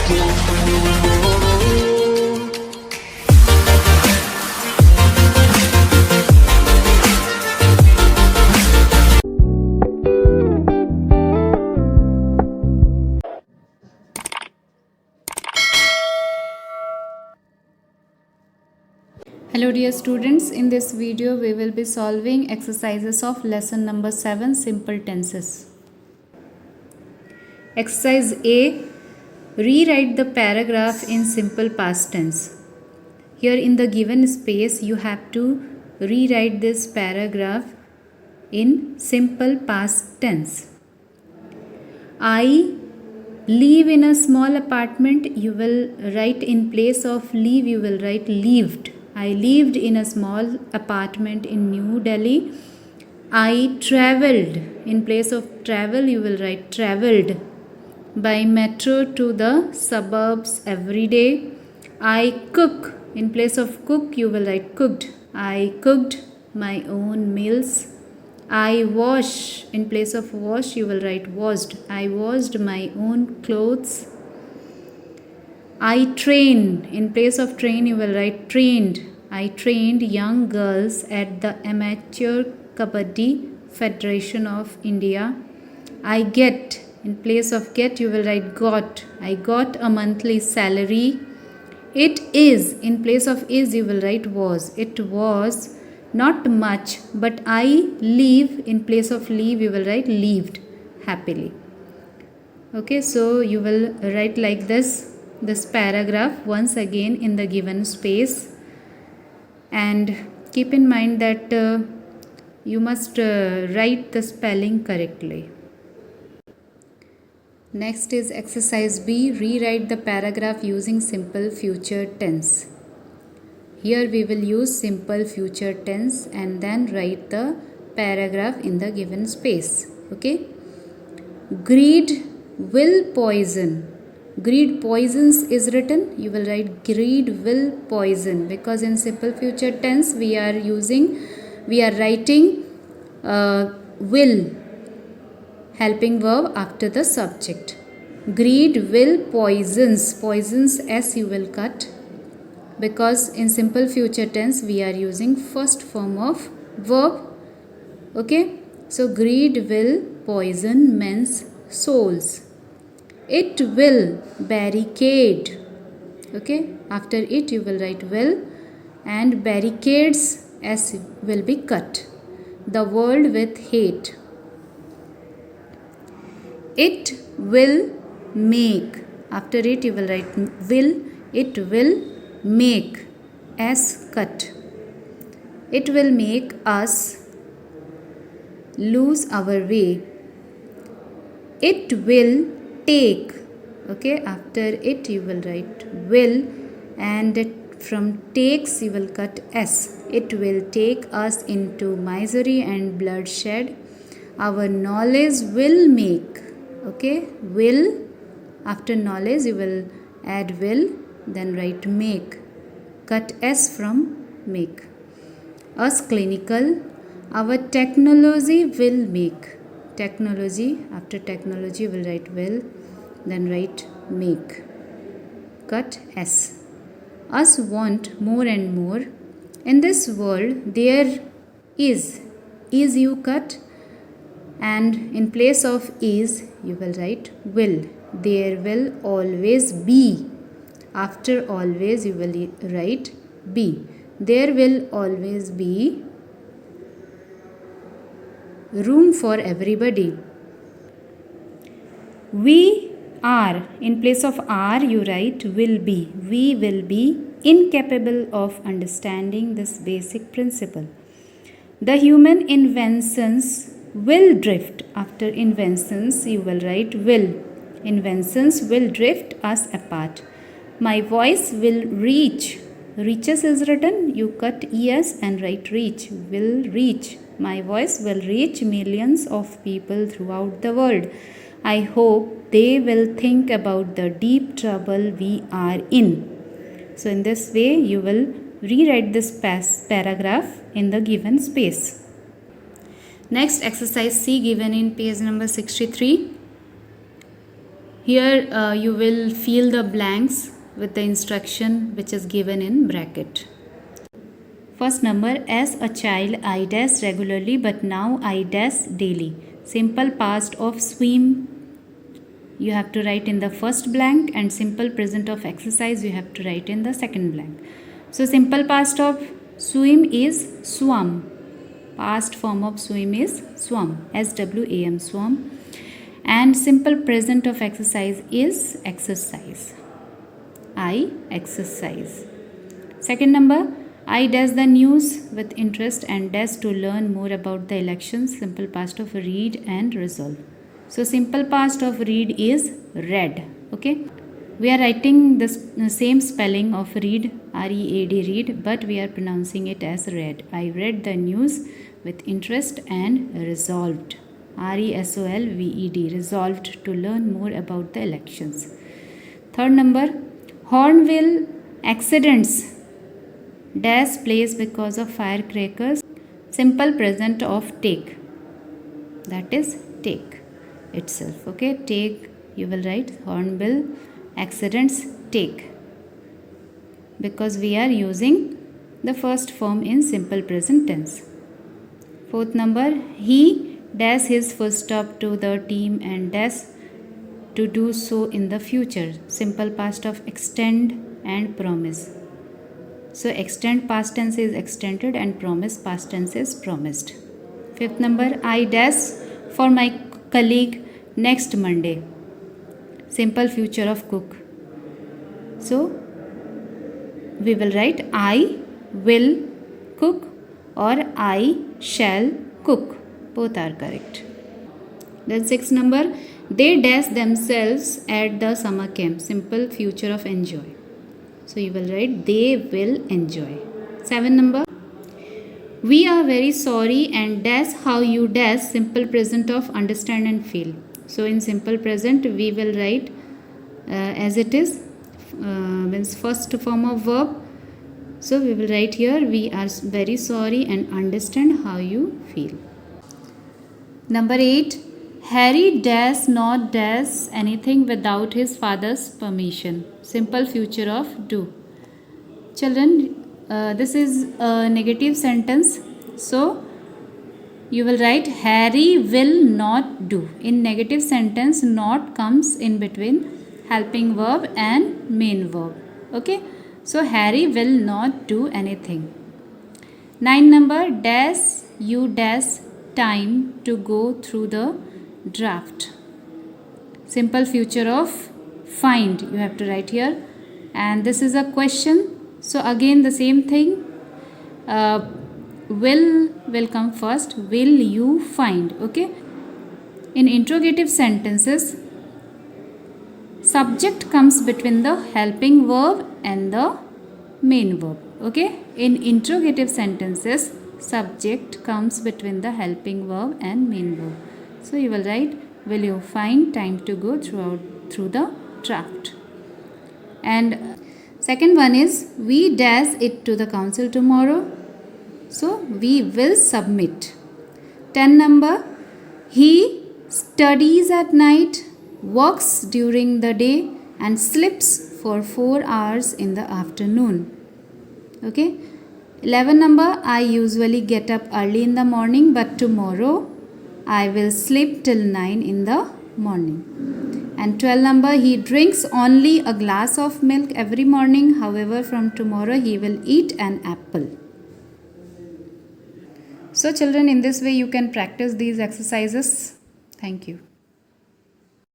Hello dear students, in this video we will be solving exercises of lesson number 7, simple tenses. Exercise A, rewrite the paragraph in simple past tense. Here in the given space you have to rewrite this paragraph in simple past tense. I live in a small apartment, you will write in place of live, you will write lived. I lived in a small apartment in New Delhi. I traveled. In place of travel, you will write traveled by metro to the suburbs every day. I cook. In place of cook, you will write cooked. I cooked my own meals. I wash. In place of wash, you will write washed. I washed my own clothes. I train. In place of train, you will write trained. I trained young girls at the Amateur Kabaddi Federation of India. I get. In place of get, you will write got. I got a monthly salary. It is. In place of is, you will write was. It was not much, but I live. In place of leave, you will write lived happily. Okay, so you will write like this paragraph once again in the given space, and keep in mind that you must write the spelling correctly. Next is exercise B, rewrite the paragraph using simple future tense. Here we will use simple future tense and then write the paragraph in the given space. Okay, greed will poison. Greed poisons is written, you will write greed will poison, because in simple future tense we are writing will helping verb after the subject. Greed will poisons s you will cut, because in simple future tense we are using first form of verb. Okay, so greed will poison men's souls. It will barricade. Okay, after it you will write will, and barricades s will be cut. The world with hate. It will make. After it you will write will. It will make s cut. It will make us lose our way. It will take. Okay, after it you will write will, and from takes you will cut s. It will take us into misery and bloodshed. Our knowledge will make. Okay, will, after knowledge you will add will, then write make. Cut s from make. Us clinical. Our technology will make. Technology, after technology you will write will, then write make. Cut s. Us want more and more. In this world there is you cut, and in place of is you will write will. There will always be. After always you will write be. There will always be room for everybody. We are. In place of are you write will be. We will be incapable of understanding this basic principle. The human inventions will drift. After inventions you will write will. Inventions will drift us apart. My voice will reach. Reaches is written, you cut es and write reach. Will reach. My voice will reach millions of people throughout the world. I hope they will think about the deep trouble we are in. So in this way you will rewrite this paragraph in the given space. Next, exercise C given in page number 63. Here you will fill the blanks with the instruction which is given in bracket. First number, as a child I dash regularly but now I dash daily. Simple past of swim you have to write in the first blank, and simple present of exercise you have to write in the second blank. So simple past of swim is swam. Past form of swim is swam, SWAM, swam. And simple present of exercise is exercise. I exercise. Second number, I dash the news with interest and dash to learn more about the elections. Simple past of read and resolve. So simple past of read is read. Okay. We are writing the same spelling of read, R-E-A-D, read, but we are pronouncing it as read. I read the news with interest and resolved. R-E-S-O-L-V-E-D, resolved to learn more about the elections. Third number, Hornbill accidents dash place because of firecrackers. Simple present of take, that is take itself. Okay, take, you will write Hornbill accidents take, because we are using the first form in simple present tense. Fourth number, he dash his full stop to the team and dash to do so in the future. Simple past of extend and promise. So extend past tense is extended and promise past tense is promised. Fifth number, I dash for my colleague next Monday. Simple future of cook. So we will write I will cook or I shall cook. Both are correct. Then sixth number, they dash themselves at the summer camp. Simple future of enjoy. So you will write they will enjoy. Seven number, we are very sorry and dash how you dash. Simple present of understand and feel. So in simple present we will write as it is, means first form of verb. So we will write here we are very sorry and understand how you feel. Number 8, Harry dash not dash anything without his father's permission. Simple future of do. Children, this is a negative sentence. So you will write Harry will not do. In negative sentence, not comes in between helping verb and main verb. Okay. So Harry will not do anything. 9 number, dash you dash time to go through the draft. Simple future of find you have to write here, and this is a question. So again the same thing, will come first. Will you find? Okay. In interrogative sentences, subject comes between the helping verb and the main verb. Okay. In interrogative sentences, subject comes between the helping verb and main verb. So you will write, will you find time to go through the draft? And second one is, we dash it to the council tomorrow. So we will submit. 10 number, he studies at night, works during the day and sleeps for 4 hours in the afternoon. Okay. 11 number, I usually get up early in the morning, but tomorrow I will sleep till 9 in the morning. And 12 number, he drinks only a glass of milk every morning. However, from tomorrow he will eat an apple. So children, in this way you can practice these exercises. Thank you.